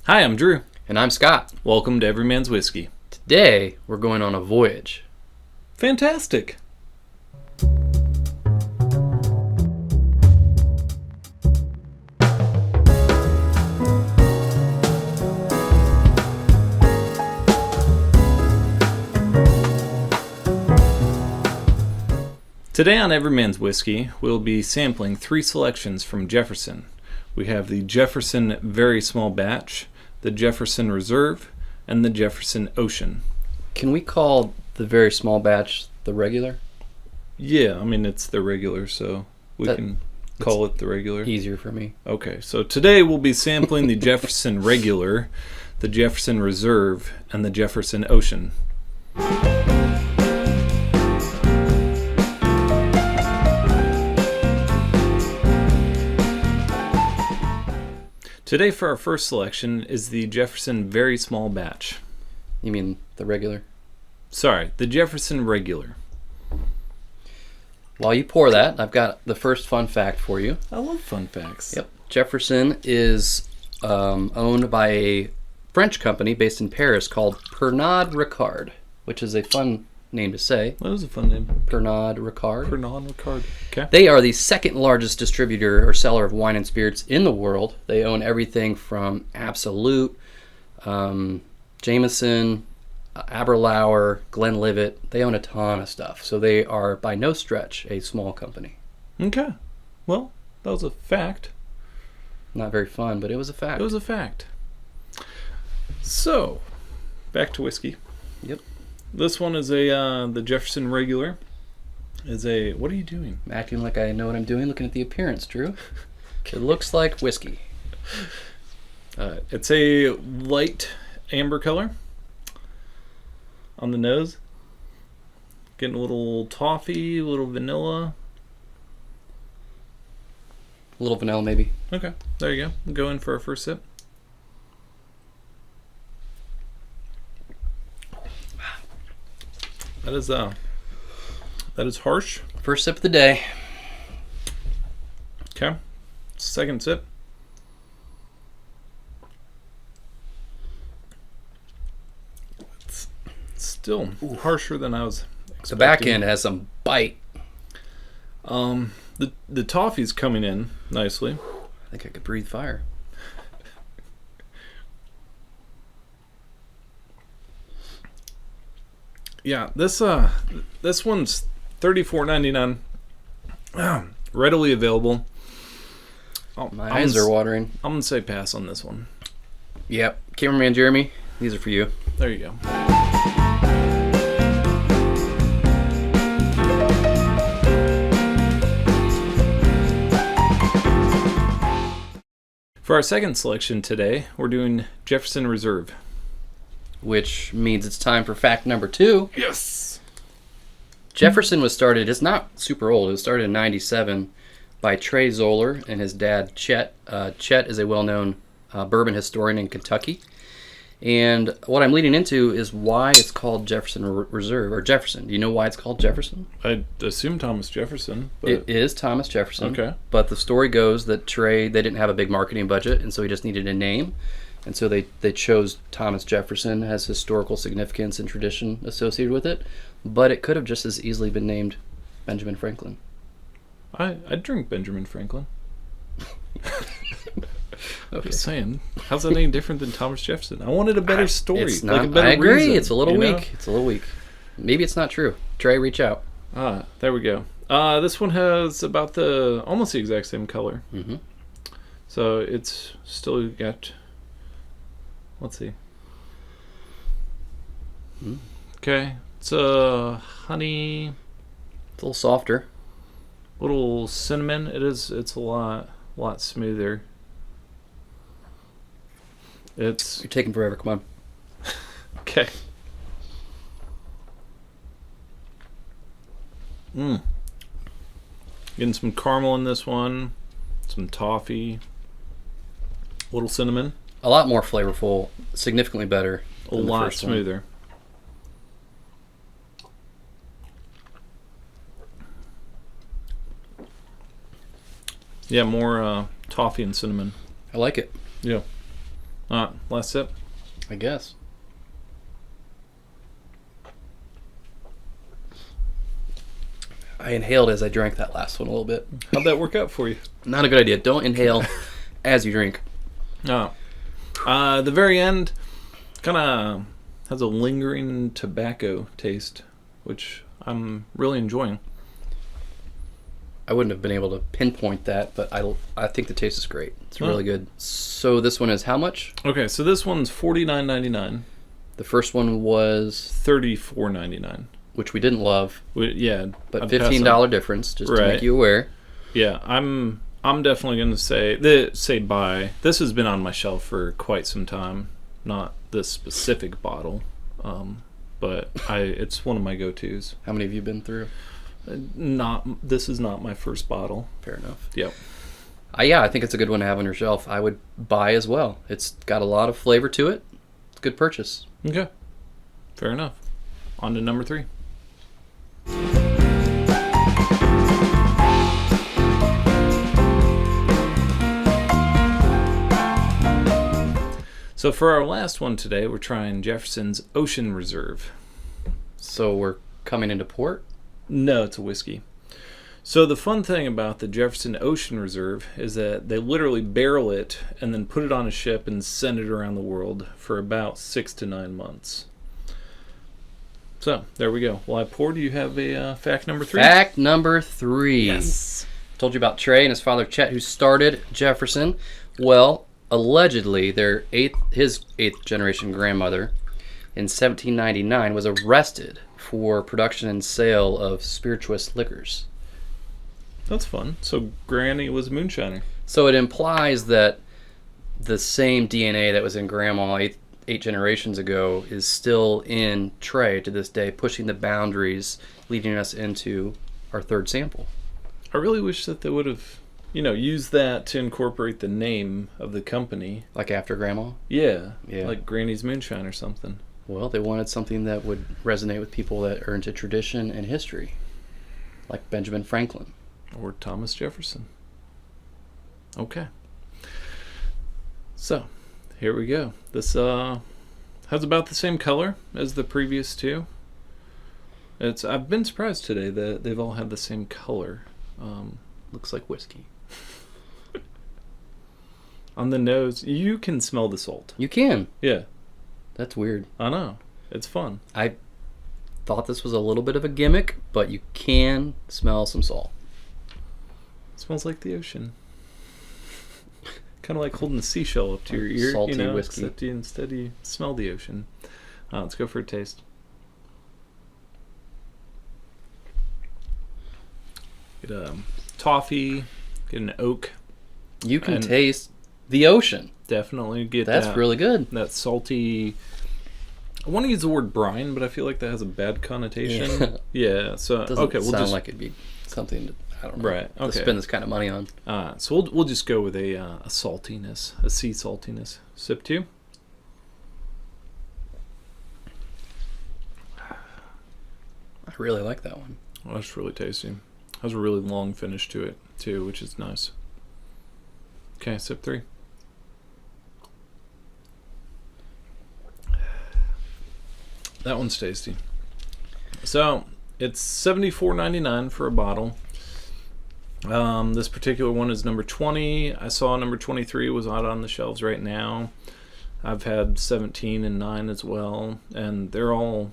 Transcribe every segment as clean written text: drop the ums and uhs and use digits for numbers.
Hi, I'm Drew. And I'm Scott. Welcome to Every Man's Whiskey. Today, we're going on a voyage. Fantastic. Today on Every Man's Whiskey, we'll be sampling 3 selections from Jefferson. We have the Jefferson Very Small Batch, the Jefferson Reserve, and the Jefferson Ocean. Can we call the very small batch the regular? Yeah, I mean, it's the regular, so we can call it the regular. Easier for me. Okay, so today we'll be sampling the Jefferson Regular, the Jefferson Reserve, and the Jefferson Ocean. Today for our first selection is the Jefferson Very Small Batch. You mean the regular? Sorry, the Jefferson Regular. While you pour that, I've got the first fun fact for you. I love fun facts. Yep. Jefferson is owned by a French company based in Paris called Pernod Ricard, which is a fun name to say. That was a fun name. Pernod Ricard. Pernod Ricard. Okay. They are the second largest distributor or seller of wine and spirits in the world. They own everything from Absolute, Jameson, Aberlour, Glenlivet. They own a ton of stuff. So they are by no stretch a small company. Okay. Well, that was a fact. Not very fun, but it was a fact. It was a fact. So, back to whiskey. Yep. This one is the Jefferson Regular. What are you doing? I'm acting like I know what I'm doing, looking at the appearance, Drew. It looks like whiskey. It's a light amber color on the nose. Getting a little toffee, a little vanilla. A little vanilla, maybe. Okay, there you go. We'll go in for our first sip. That is harsh. First sip of the day. Okay. Second sip. It's still harsher than I was expecting. The back end has some bite. The toffee's coming in nicely. I think I could breathe fire. Yeah, this one's $34.99. Readily available. My eyes are watering. I'm gonna say pass on this one. Yep. Cameraman Jeremy, these are for you. There you go. For our second selection today, we're doing Jefferson Reserve. Which means it's time for fact number 2. Yes! Jefferson was started, it's not super old, it was started in 97 by Trey Zoller and his dad, Chet. Chet is a well-known bourbon historian in Kentucky. And what I'm leading into is why it's called Jefferson Reserve, or Jefferson. Do you know why it's called Jefferson? I assume Thomas Jefferson. But... It is Thomas Jefferson. Okay. But the story goes that Trey, they didn't have a big marketing budget, and so he just needed a name. And so they chose Thomas Jefferson, has historical significance and tradition associated with it. But it could have just as easily been named Benjamin Franklin. I'd drink Benjamin Franklin. Okay. Just saying. How's that any different than Thomas Jefferson? I wanted a better story. It's not, like a better I agree. reason, It's a little weak. Know? It's a little weak. Maybe it's not true. Trey, reach out. There we go. This one has about almost the exact same color. Mm-hmm. So it's still got... Let's see. Okay. It's honey... It's a little softer. Little cinnamon. It's a lot smoother. You're taking forever. Come on. Okay. Getting some caramel in this one, some toffee, a little cinnamon. A lot more flavorful, significantly better. A lot smoother. Yeah, more toffee and cinnamon. I like it. Yeah. Last sip. I guess. I inhaled as I drank that last one a little bit. How'd that work out for you? Not a good idea. Don't inhale as you drink. The very end kind of has a lingering tobacco taste, which I'm really enjoying. I wouldn't have been able to pinpoint that, but I think the taste is great. It's really good. So this one is how much? Okay, so this one's $49.99. The first one was $34.99. which we didn't love. Yeah, but I'd $15 difference, just to make you aware. Yeah, I'm definitely going to say buy. This has been on my shelf for quite some time. Not this specific bottle, but it's one of my go-tos. How many have you been through? This is not my first bottle. Fair enough. Yep. Yeah, I think it's a good one to have on your shelf. I would buy as well. It's got a lot of flavor to it. It's a good purchase. Okay. Fair enough. On to number 3. So for our last one today, we're trying Jefferson's Ocean Reserve. So we're coming into port? No, it's a whiskey. So the fun thing about the Jefferson Ocean Reserve is that they literally barrel it and then put it on a ship and send it around the world for about 6 to 9 months. So there we go. While I pour, do you have a fact number 3? Fact number 3. Yes. Told you about Trey and his father Chet, who started Jefferson. Well, allegedly, his 8th generation grandmother in 1799 was arrested for production and sale of spirituous liquors. That's fun. So Granny was a moonshiner. So it implies that the same DNA that was in Grandma 8 generations ago is still in Trey to this day, pushing the boundaries, leading us into our 3rd sample. I really wish that they would have, used that to incorporate the name of the company. Like after Grandma? Yeah. Like Granny's Moonshine or something. Well, they wanted something that would resonate with people that are into tradition and history, like Benjamin Franklin. Or Thomas Jefferson. Okay. So, here we go. This has about the same color as the previous 2. I've been surprised today that they've all had the same color. Looks like whiskey. On the nose, you can smell the salt. You can. Yeah. That's weird. I know. It's fun. I thought this was a little bit of a gimmick, but you can smell some salt. It smells like the ocean. Kind of like holding a seashell up to your ear. Salty whiskey. Except instead you smell the ocean. Let's go for a taste. Get a toffee. Get an oak. You can taste the ocean. Definitely get That's really good. That salty. I want to use the word brine, but I feel like that has a bad connotation. Yeah. So Doesn't sound like it'd be something to, I don't know. Right. Okay. To spend this kind of money on. So we'll just go with a saltiness, a sea saltiness. Sip 2. I really like that one. Well, that's really tasty. Has a really long finish to it too, which is nice. Okay, sip 3. That one's tasty. So it's $74.99 for a bottle. This particular one is number 20. I saw number 23 was out on the shelves right now. I've had 17 and 9 as well, and they're all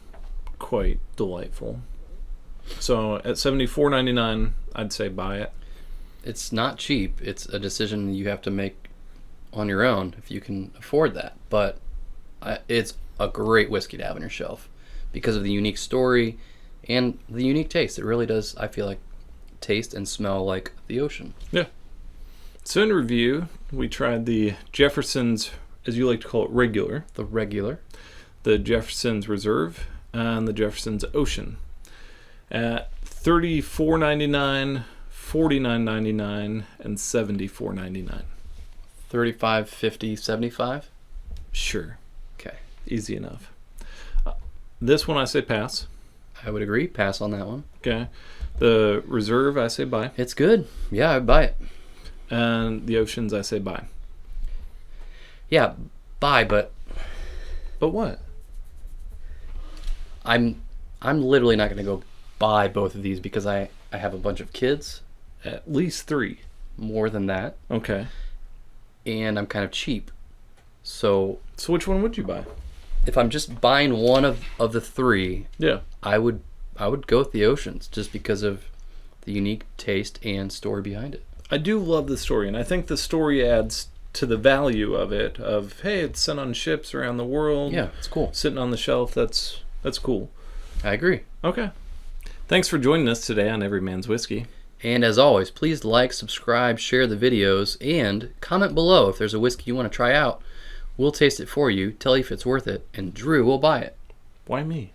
quite delightful. So at $74.99, I'd say buy it. It's not cheap. It's a decision you have to make on your own if you can afford that. But it's a great whiskey to have on your shelf because of the unique story and the unique taste. It really does, I feel like, taste and smell like the ocean. Yeah. So in review, we tried the Jefferson's, as you like to call it, Regular. The Regular. The Jefferson's Reserve, and the Jefferson's Ocean. At $34.99, $49.99, and $74.99. 35, 50, 75? Sure. Okay. Easy enough. This one I say pass. I would agree. Pass on that one. Okay. The Reserve I say buy. It's good. Yeah, I'd buy it. And the Oceans I say buy. Yeah, buy, but But what? I'm literally not going to go buy both of these because I have a bunch of kids, At least 3. more than that, Okay. and I'm kind of cheap. So So which one would you buy? if I'm just buying one of the 3, Yeah. I would go with the Oceans just because of the unique taste and story behind it. I do love the story, and I think the story adds to the value of it. Of hey, it's sent on ships around the world. Yeah, it's cool. Sitting on the shelf. That's cool. I agree. Okay. Thanks for joining us today on Every Man's Whiskey. And as always, please like, subscribe, share the videos, and comment below if there's a whiskey you want to try out. We'll taste it for you, tell you if it's worth it, and Drew will buy it. Why me?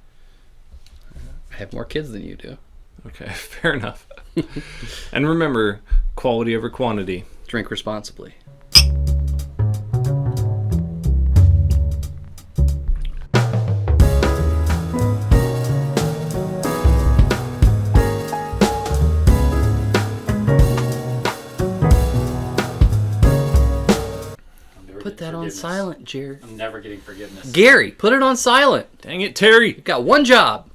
I have more kids than you do. Okay, fair enough. And remember, quality over quantity. Drink responsibly. Put that on silent, Jared. I'm never getting forgiveness. Gary, put it on silent. Dang it, Terry! You got one job.